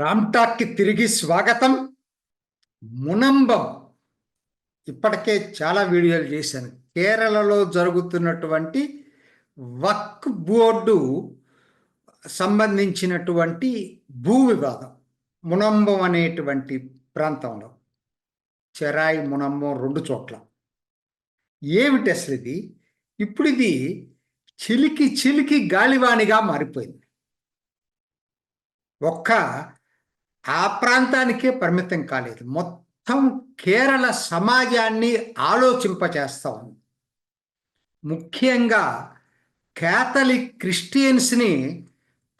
రామ్టాక్కి తిరిగి స్వాగతం. మునంబం ఇప్పటికే చాలా వీడియోలు చేశాను. కేరళలో జరుగుతున్నటువంటి వక్ఫ్ బోర్డు సంబంధించినటువంటి భూ వివాదం మునంబం అనేటువంటి ప్రాంతంలో, చెరాయి మునంబం రెండు చోట్ల. ఏమిటి అసలు ఇది? ఇప్పుడు ఇది చిలికి చిలికి గాలివానిగా మారిపోయింది. ఒక్క ఆ ప్రాంతానికే పరిమితం కాలేదు, మొత్తం కేరళ సమాజాన్ని ఆలోచింపచేస్తా ఉంది. ముఖ్యంగా క్యాథలిక్ క్రిస్టియన్స్ని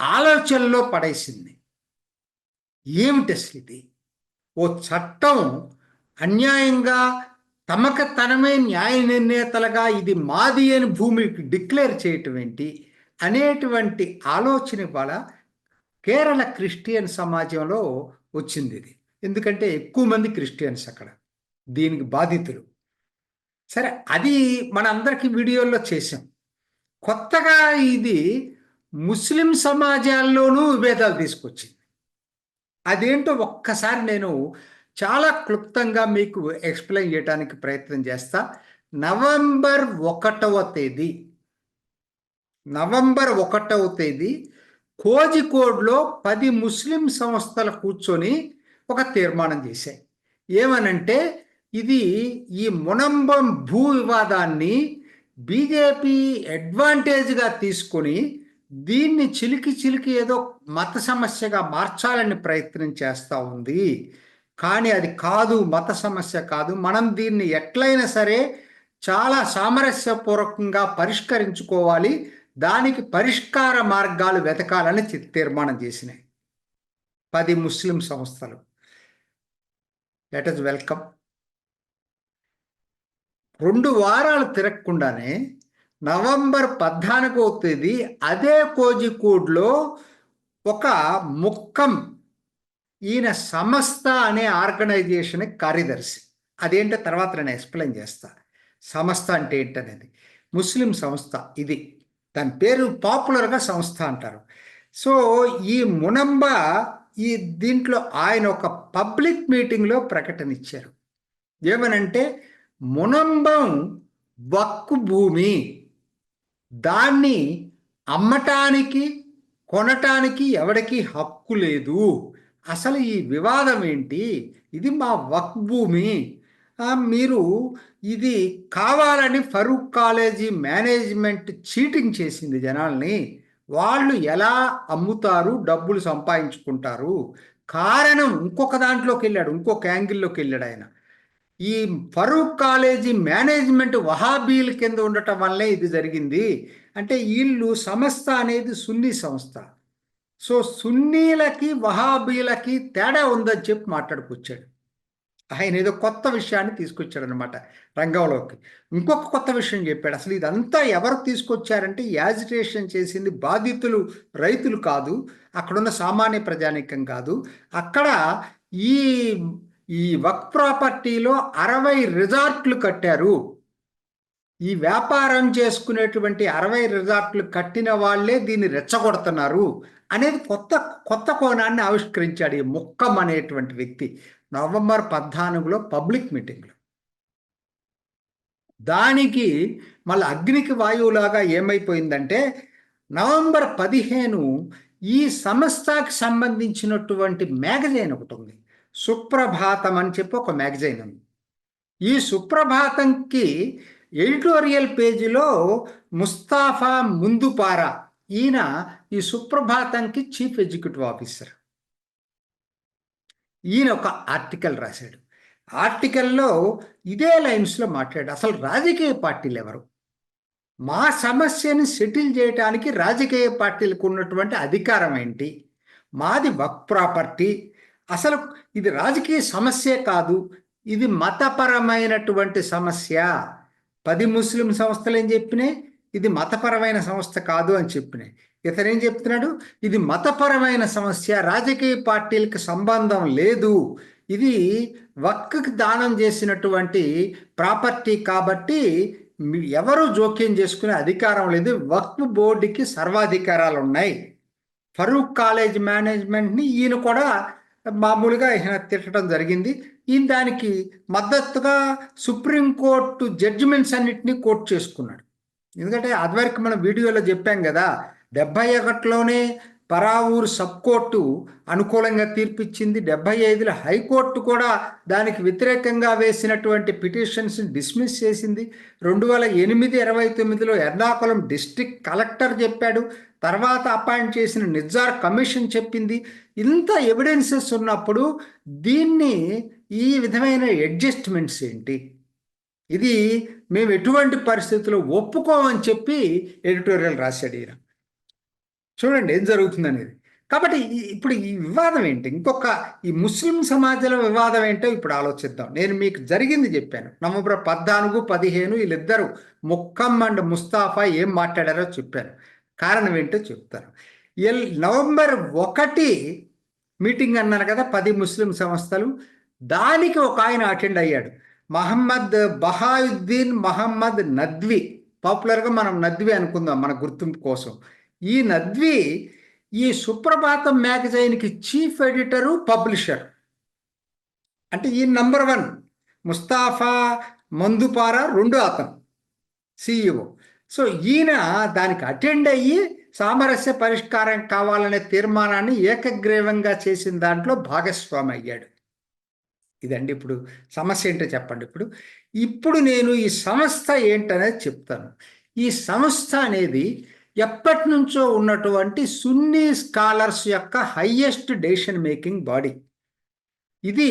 ఆలోచనలో పడేసింది. ఏమిటి అసలు ఇది? ఓ చట్టం అన్యాయంగా తమకు తనమే న్యాయ నిర్ణేతలుగా ఇది మాది అని భూమికి డిక్లేర్ చేయటం ఏంటి అనేటువంటి ఆలోచన వల్ల కేరళ క్రిస్టియన్ సమాజంలో వచ్చింది ఇది. ఎందుకంటే ఎక్కువ మంది క్రిస్టియన్స్ అక్కడ దీనికి బాధితులు. సరే, అది మన అందరికీ వీడియోల్లో చేసాం. కొత్తగా ఇది ముస్లిం సమాజాల్లోనూ విభేదాలు తీసుకొచ్చింది. అదేంటో ఒక్కసారి నేను చాలా క్లుప్తంగా మీకు ఎక్స్ప్లెయిన్ చేయడానికి ప్రయత్నం చేస్తా. నవంబర్ 1వ తేదీ కోజికోడ్లో 10 ముస్లిం సంస్థలు కూర్చొని ఒక తీర్మానం చేశాయి. ఏమనంటే, ఈ మునంబం భూ వివాదాన్ని బీజేపీ అడ్వాంటేజ్గా తీసుకొని దీన్ని చిలికి ఏదో మత సమస్యగా మార్చాలని ప్రయత్నం చేస్తూ ఉంది. కానీ అది కాదు, మత సమస్య కాదు. మనం దీన్ని ఎట్లయినా సరే చాలా సామరస్యపూర్వకంగా పరిష్కరించుకోవాలి, దానికి పరిష్కార మార్గాలు వెతకాలని తీర్మానం చేసినాయి 10 ముస్లిం సంస్థలు. Let us welcome. 2 వారాలు తిరగకుండానే నవంబర్ 14వ తేదీ అదే కోజికోడ్లో ఒక ముక్కం, ఈయన సంస్థ అనే ఆర్గనైజేషన్ కార్యదర్శి. అదేంటో తర్వాత నేను ఎక్స్ప్లెయిన్ చేస్తా. సంస్థ అంటే ఏంటనేది. ముస్లిం సంస్థ ఇది, దాని పేరు పాపులర్గా సంస్థ అంటారు. సో ఈ మునంబ దీంట్లో ఆయన ఒక పబ్లిక్ మీటింగ్లో ప్రకటన ఇచ్చారు. ఏమనంటే, మునంబం వక్ఫ్ భూమి, దాన్ని అమ్మటానికి కొనటానికి ఎవరికి హక్కు లేదు. అసలు ఈ వివాదం ఏంటి? ఇది మా వక్ఫ్ భూమి, మీరు ఇది కావాలని ఫరూక్ కాలేజీ మేనేజ్మెంట్ చీటింగ్ చేసింది జనాల్ని. వాళ్ళు ఎలా అమ్ముతారు, డబ్బులు సంపాదించుకుంటారు. కారణం ఇంకొక దాంట్లోకి వెళ్ళాడు, ఇంకొక యాంగిల్లోకి వెళ్ళాడు ఆయన. ఈ ఫరూక్ కాలేజీ మేనేజ్మెంట్ వహాబీల కింద ఉండటం వల్లే ఇది జరిగింది. అంటే వీళ్ళు సంస్థ అనేది సున్నీ సంస్థ. సో సున్నీలకి వహాబీలకి తేడా ఉందని చెప్పి మాట్లాడుకొచ్చాడు. ఆయన ఏదో కొత్త విషయాన్ని తీసుకొచ్చాడు అనమాట రంగంలోకి. ఇంకొక కొత్త విషయం చెప్పాడు. అసలు ఇదంతా ఎవరు తీసుకొచ్చారంటే, యాజిటేషన్ చేసింది బాధితులు రైతులు కాదు, అక్కడున్న సామాన్య ప్రజానీకం కాదు. అక్కడ ఈ వక్ఫ్ ప్రాపర్టీలో 60 రిసార్ట్లు కట్టారు. ఈ వ్యాపారం చేసుకునేటువంటి 60 రిసార్ట్లు కట్టిన వాళ్ళే దీన్ని రెచ్చగొడుతున్నారు అనేది కొత్త కోణాన్ని ఆవిష్కరించాడు ఈ ముక్కం అనేటువంటి వ్యక్తి నవంబర్ 14లో పబ్లిక్ మీటింగ్లో. దానికి మళ్ళీ అగ్నికి వాయువులాగా ఏమైపోయిందంటే, నవంబర్ 15 ఈ సంస్థకి సంబంధించినటువంటి మ్యాగజైన్ ఒకటి ఉంది, సుప్రభాతం అని చెప్పి ఒక మ్యాగజైన్ ఉంది. ఈ సుప్రభాతంకి ఎడిటోరియల్ పేజీలో ముస్తాఫా ముందుపారా, ఈయన ఈ సుప్రభాతంకి చీఫ్ ఎగ్జిక్యూటివ్ ఆఫీసర్. ఈయన ఒక ఆర్టికల్ రాశాడు. ఆర్టికల్లో ఇదే లైన్స్లో మాట్లాడాడు. అసలు రాజకీయ పార్టీలు ఎవరు? మా సమస్యని సెటిల్ చేయడానికి రాజకీయ పార్టీలకు ఉన్నటువంటి అధికారం ఏంటి? మాది వక్ఫ్ ప్రాపర్టీ, అసలు ఇది రాజకీయ సమస్యే కాదు, ఇది మతపరమైనటువంటి సమస్య. 10 ముస్లిం సంస్థలు ఏం చెప్పినాయి, ఇది మతపరమైన సమస్య కాదు అని చెప్పినాయి. ఇతను ఏం చెప్తున్నాడు, ఇది మతపరమైన సమస్య, రాజకీయ పార్టీలకు సంబంధం లేదు, ఇది వక్ఫ్కి దానం చేసినటువంటి ప్రాపర్టీ కాబట్టి ఎవరు జోక్యం చేసుకునే అధికారం లేదు, వక్ఫ్ బోర్డుకి సర్వాధికారాలు ఉన్నాయి ఫరూక్ కాలేజ్ మేనేజ్మెంట్ని ఈయన కూడా మామూలుగా ఈయన తిట్టడం జరిగింది. ఈయన దానికి మద్దతుగా సుప్రీంకోర్టు జడ్జిమెంట్స్ అన్నిటినీ కోట్ చేసుకున్నాడు. ఎందుకంటే అదివరకు మనం వీడియోలో చెప్పాం కదా, 71లోనే పరావూరు సబ్ కోర్టు అనుకూలంగా తీర్పిచ్చింది. 75లో హైకోర్టు కూడా దానికి వ్యతిరేకంగా వేసినటువంటి పిటిషన్స్ని డిస్మిస్ చేసింది. 2008, 29లో ఎర్నాకుళం డిస్ట్రిక్ట్ కలెక్టర్ చెప్పాడు. తర్వాత అపాయింట్ చేసిన నిజ్జార్ కమిషన్ చెప్పింది. ఇంత ఎవిడెన్సెస్ ఉన్నప్పుడు దీన్ని ఈ విధమైన అడ్జస్ట్మెంట్స్ ఏంటి? ఇది మేము ఎటువంటి పరిస్థితుల్లో ఒప్పుకోమని చెప్పి ఎడిటోరియల్ రాశాడు ఈయన. చూడండి ఏం జరుగుతుంది అనేది. కాబట్టి ఇప్పుడు ఈ వివాదం ఏంటి? ఈ ముస్లిం సమాజంలో వివాదం ఏంటో ఇప్పుడు ఆలోచిద్దాం. నేను మీకు జరిగింది చెప్పాను. నవంబర్ 14, 15 వీళ్ళిద్దరూ ముక్కమ్ అండ్ ముస్తాఫా ఏం మాట్లాడారో చెప్పాను. కారణం ఏంటో చెప్తాను. నవంబర్ 1 మీటింగ్ అన్నాను కదా, 10 ముస్లిం సంస్థలు. దానికి ఒక ఆయన అటెండ్ అయ్యాడు, మహమ్మద్ బహాయుద్దీన్ మహమ్మద్ నద్వి. పాపులర్గా మనం నద్వి అనుకుందాం మన గుర్తింపు కోసం. ఈ నద్వి ఈ సుప్రభాతం మ్యాగజైన్కి చీఫ్ ఎడిటరు, పబ్లిషర్. అంటే ఈ నంబర్ 1. ముస్తాఫా మందుపారా 2 అతను సిఇఓ. సో ఈయన దానికి అటెండ్ అయ్యి సామరస్య పరిష్కారం కావాలనే తీర్మానాన్ని ఏకగ్రీవంగా చేసిన దాంట్లో భాగస్వామి అయ్యాడు. ఇదండి ఇప్పుడు సమస్య ఏంటో చెప్పండి. ఇప్పుడు నేను ఈ సంస్థ ఏంటనేది చెప్తాను. ఈ సంస్థ అనేది ఎప్పటి నుంచో ఉన్నటువంటి సున్నీ స్కాలర్స్ యొక్క హయ్యెస్ట్ డెసిషన్ మేకింగ్ బాడీ. ఇది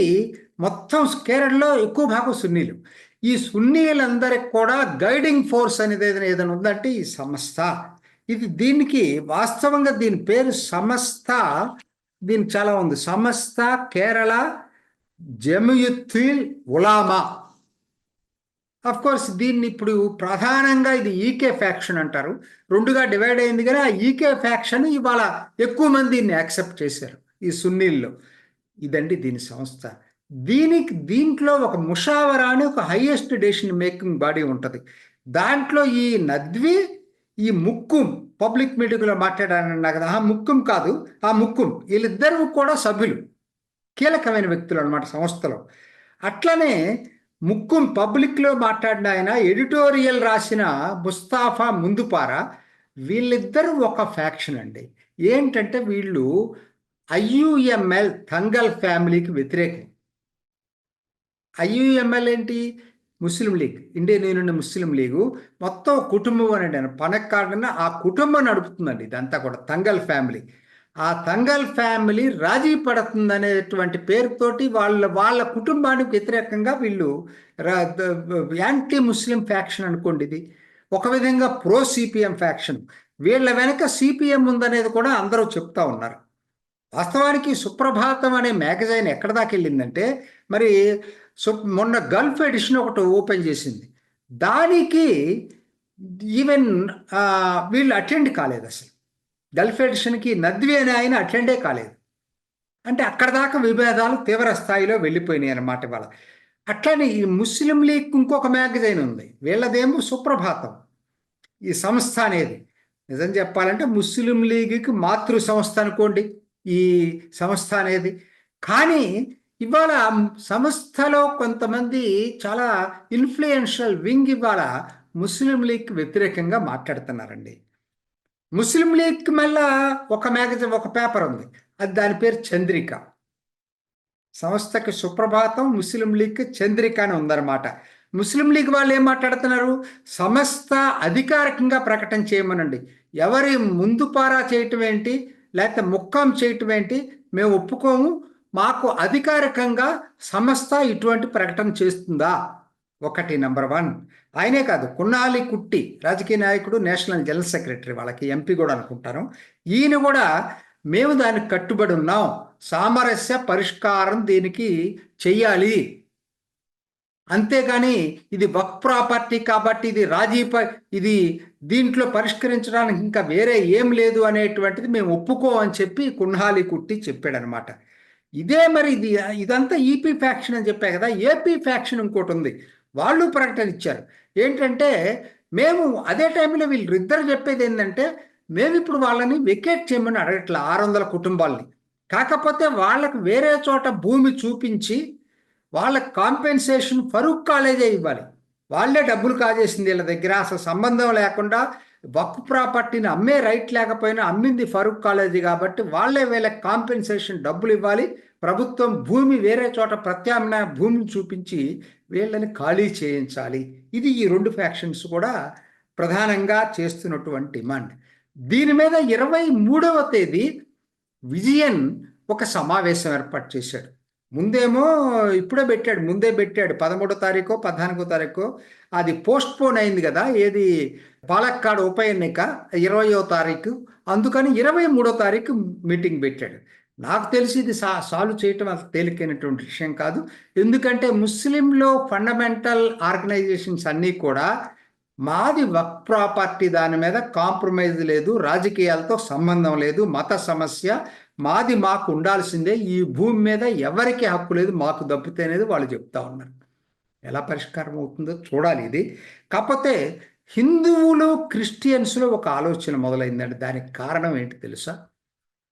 మొత్తం కేరళలో ఎక్కువ భాగం సున్నీలు. ఈ సున్నీలందరికి కూడా గైడింగ్ ఫోర్స్ అనేది ఏదైనా ఉందంటే ఈ సంస్థ. దీనికి వాస్తవంగా దీని పేరు సంస్థ, దీనికి చాలా ఉంది. సంస్థ కేరళ జమియతుల్ ఉలామా. అఫ్ కోర్స్ దీన్ని ఇప్పుడు ప్రధానంగా ఇది ఈకే ఫ్యాక్షన్ అంటారు. 2గా డివైడ్ అయింది, కానీ ఆ ఈకే ఫ్యాక్షన్ ఇవాళ ఎక్కువ మంది దీన్ని యాక్సెప్ట్ చేశారు ఈ సున్నీల్లో. ఇదండి దీని సంస్థ. దీంట్లో ఒక ముషావరా అని ఒక హైయెస్ట్ డెసిషన్ మేకింగ్ బాడీ ఉంటుంది. దాంట్లో ఈ నద్వి, ఈ ముక్కుం పబ్లిక్ మీటింగ్లో మాట్లాడానన్నా కదా, ఆ ముక్కుం కాదు, ఆ ముక్కుం వీళ్ళిద్దరూ కూడా సభ్యులు, కీలకమైన వ్యక్తులు అన్నమాట సంస్థలో. అట్లనే ముక్కుం పబ్లిక్లో మాట్లాడిన ఆయన, ఎడిటోరియల్ రాసిన ముస్తాఫా ముందుపారా, వీళ్ళిద్దరూ ఒక ఫ్యాక్షన్ అండి. ఏంటంటే వీళ్ళు ఐయుఎంఎల్ తంగల్ ఫ్యామిలీకి వ్యతిరేకం. ఐయుఎంఎల్ ఏంటి? ముస్లిం లీగ్, ఇండియన్ యూనియన్ ముస్లిం లీగు మొత్తం కుటుంబం అనండి. పనక్కాడన ఆ కుటుంబం నడుపుతుందండి ఇదంతా కూడా, తంగల్ ఫ్యామిలీ. ఆ తంగల్ ఫ్యామిలీ రాజీ పడుతుంది అనేటువంటి పేరుతోటి వాళ్ళ కుటుంబానికి వ్యతిరేకంగా వీళ్ళు యాంటీ ముస్లిం ఫ్యాక్షన్ అనుకోండి. ఇది ఒక విధంగా ప్రో సిపిఎం ఫ్యాక్షన్. వీళ్ళ వెనక సిపిఎం ఉందనేది కూడా అందరూ చెప్తా ఉన్నారు. వాస్తవానికి సుప్రభాతం అనే మ్యాగజైన్ ఎక్కడ దాకా వెళ్ళిందంటే, మరి మొన్న గల్ఫ్ ఎడిషన్ ఒకటి ఓపెన్ చేసింది. దానికి ఈవెన్ వీళ్ళు అటెండ్ కాలేదు. అసలు గల్ఫ్ ఎడిషన్కి నద్వి అనే ఆయన అటెండే కాలేదు. అంటే అక్కడ దాకా విభేదాలు తీవ్ర స్థాయిలో వెళ్ళిపోయినాయి అన్నమాట ఇవాళ. అట్లనే ఈ ముస్లిం లీగ్ ఇంకొక మ్యాగజైన్ ఉంది, వీళ్ళదేమో సుప్రభాతం. ఈ సంస్థ అనేది నిజం చెప్పాలంటే ముస్లిం లీగ్కి మాతృ సంస్థ అనుకోండి ఈ సంస్థ అనేది. కానీ ఇవాళ సంస్థలో కొంతమంది చాలా ఇన్ఫ్లుయెన్షియల్ వింగ్ ఇవాళ ముస్లిం లీగ్కి వ్యతిరేకంగా మాట్లాడుతున్నారండి. ముస్లిం లీగ్కి మళ్ళా ఒక మ్యాగజైన్, ఒక పేపర్ ఉంది, అది దాని పేరు చంద్రిక. సంస్థకి సుప్రభాతం, ముస్లిం లీగ్కి చంద్రిక అని ఉందన్నమాట. ముస్లిం లీగ్ వాళ్ళు ఏం మాట్లాడుతున్నారు? సంస్థ అధికారికంగా ప్రకటన చేయమనండి. ఎవరి ముందుపారా చేయటం ఏంటి, లేకపోతే ముక్కం చేయటం ఏంటి, మేము ఒప్పుకోము. మాకు అధికారికంగా సంస్థ ఇటువంటి ప్రకటన చేస్తుందా? ఒకటి నంబర్ 1. ఆయనే కాదు, కున్నాలి కుట్టి రాజకీయ నాయకుడు, నేషనల్ జనరల్ సెక్రటరీ, వాళ్ళకి ఎంపీ కూడా అనుకుంటాను. ఈయన కూడా మేము దానికి కట్టుబడి ఉన్నాం, సామరస్య పరిష్కారం దీనికి చెయ్యాలి, అంతేగాని ఇది వక్ ప్రాపర్టీ కాబట్టి ఇది దీంట్లో పరిష్కరించడానికి ఇంకా వేరే ఏం లేదు అనేటువంటిది మేము ఒప్పుకోమని చెప్పి కున్నాలి కుట్టి చెప్పాడనమాట. ఇదే మరి ఇదంతా ఈపీ ఫ్యాక్షన్ అని చెప్పా కదా. ఏపీ ఫ్యాక్షన్ ఇంకోటి ఉంది, వాళ్ళు ప్రకటన ఇచ్చారు. ఏంటంటే మేము అదే టైంలో వీళ్ళిద్దరు చెప్పేది ఏంటంటే, మేము ఇప్పుడు వాళ్ళని వెకేట్ చేయమని అడగట్లే 600 కుటుంబాలని. కాకపోతే వాళ్ళకి వేరే చోట భూమి చూపించి వాళ్ళకి కాంపెన్సేషన్ ఫరూక్ కాలేజే ఇవ్వాలి. వాళ్ళే డబ్బులు కాజేసింది వీళ్ళ దగ్గర, అసలు సంబంధం లేకుండా వక్ఫ్ ప్రాపర్టీని అమ్మే రైట్ లేకపోయినా అమ్మింది ఫరూక్ కాలేజీ కాబట్టి వాళ్ళే వీళ్ళకి కాంపెన్సేషన్ డబ్బులు ఇవ్వాలి. ప్రభుత్వం భూమి వేరే చోట ప్రత్యామ్నాయ భూమిని చూపించి వీళ్ళని ఖాళీ చేయించాలి. ఇది ఈ 2 ఫ్యాక్షన్స్ కూడా ప్రధానంగా చేస్తున్నటువంటి డిమాండ్. దీని మీద 23వ తేదీ విజయన్ ఒక సమావేశం ఏర్పాటు చేశాడు. ముందేమో ఇప్పుడే పెట్టాడు, ముందే పెట్టాడు 13వ తారీఖు 14వ తారీఖు. అది పోస్ట్ పోన్ అయింది కదా, ఏది పాలక్కాడ్ ఉప ఎన్నిక 20వ తారీఖు. అందుకని 23వ తారీఖు మీటింగ్ పెట్టాడు. నాకు తెలిసి ఇది సాల్వ్ చేయటం అంత తేలికైనటువంటి విషయం కాదు. ఎందుకంటే ముస్లింలో ఫండమెంటల్ ఆర్గనైజేషన్స్ అన్నీ కూడా మాది వక్ఫ్ ప్రాపర్టీ, దాని మీద కాంప్రమైజ్ లేదు, రాజకీయాలతో సంబంధం లేదు, మత సమస్య మాది, మాకు ఉండాల్సిందే, ఈ భూమి మీద ఎవరికి హక్కు లేదు, మాకు దప్పుతే అనేది వాళ్ళు చెప్తా ఉన్నారు. ఎలా పరిష్కారం అవుతుందో చూడాలి ఇది. కాకపోతే హిందువులు క్రిస్టియన్స్లో ఒక ఆలోచన మొదలైందండి. దానికి కారణం ఏంటి తెలుసా?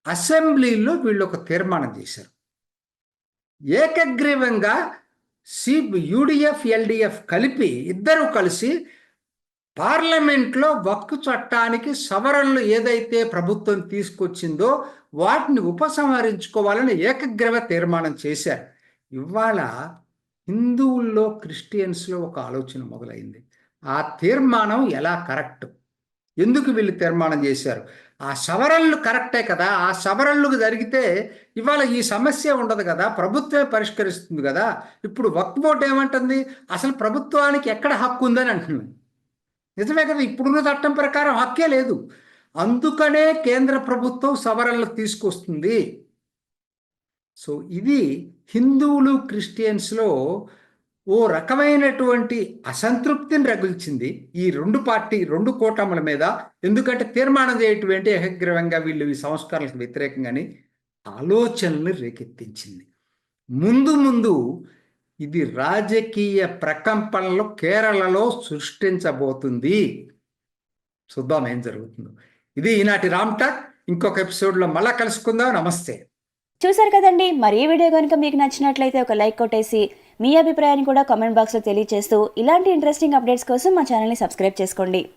అసెంబ్లీలో వీళ్ళు ఒక తీర్మానం చేశారు. ఏకగ్రీవంగా యూడిఎఫ్ ఎల్డిఎఫ్ కలిపి ఇద్దరు కలిసి పార్లమెంట్లో వక్ఫ్ చట్టానికి సవరణలు ఏదైతే ప్రభుత్వం తీసుకొచ్చిందో వాటిని ఉపసంహరించుకోవాలని ఏకగ్రీవ తీర్మానం చేశారు. ఇవాళ హిందువుల్లో క్రిస్టియన్స్లో ఒక ఆలోచన మొదలైంది. ఆ తీర్మానం ఎలా కరెక్ట్, ఎందుకు వీళ్ళు తీర్మానం చేశారు? ఆ సవరణలు కరెక్టే కదా, ఆ సవరణలు జరిగితే ఇవాళ ఈ సమస్య ఉండదు కదా, ప్రభుత్వమే పరిష్కరిస్తుంది కదా. ఇప్పుడు వక్ఫ్ బోర్డు ఏమంటుంది? అసలు ప్రభుత్వానికి ఎక్కడ హక్కు ఉందని అంటుంది. నిజమే కదా, ఇప్పుడున్న చట్టం ప్రకారం హక్కే లేదు. అందుకనే కేంద్ర ప్రభుత్వం సవరణలు తీసుకొస్తుంది. సో ఇది హిందువులు క్రిస్టియన్స్లో ఓ రకమైనటువంటి అసంతృప్తిని రగిల్చింది ఈ 2 కూటముల మీద. ఎందుకంటే తీర్మానం చేయటం ఏంటి, ఏకగ్రీవంగా వీళ్ళు ఈ సంస్కరణలకు వ్యతిరేకంగాని ఆలోచనలు రేకెత్తించింది. ముందు ముందు ఇది రాజకీయ ప్రకంపనలు కేరళలో సృష్టించబోతుంది. చూద్దాం ఏం జరుగుతుందో. ఇది ఈనాటి రామ్ టాక్. ఇంకొక ఎపిసోడ్లో మళ్ళా కలుసుకుందాం. నమస్తే. చూసారు కదండి, మరి ఈ వీడియో కనుక మీకు నచ్చినట్లయితే ఒక లైక్ కొట్టేసి మీ అభిప్రాయాన్ని కూడా కామెంట్ బాక్స్లో తెలియజేస్తూ ఇలాంటి ఇంట్రెస్టింగ్ అప్డేట్స్ కోసం మా ఛానల్ని సబ్స్క్రైబ్ చేసుకోండి.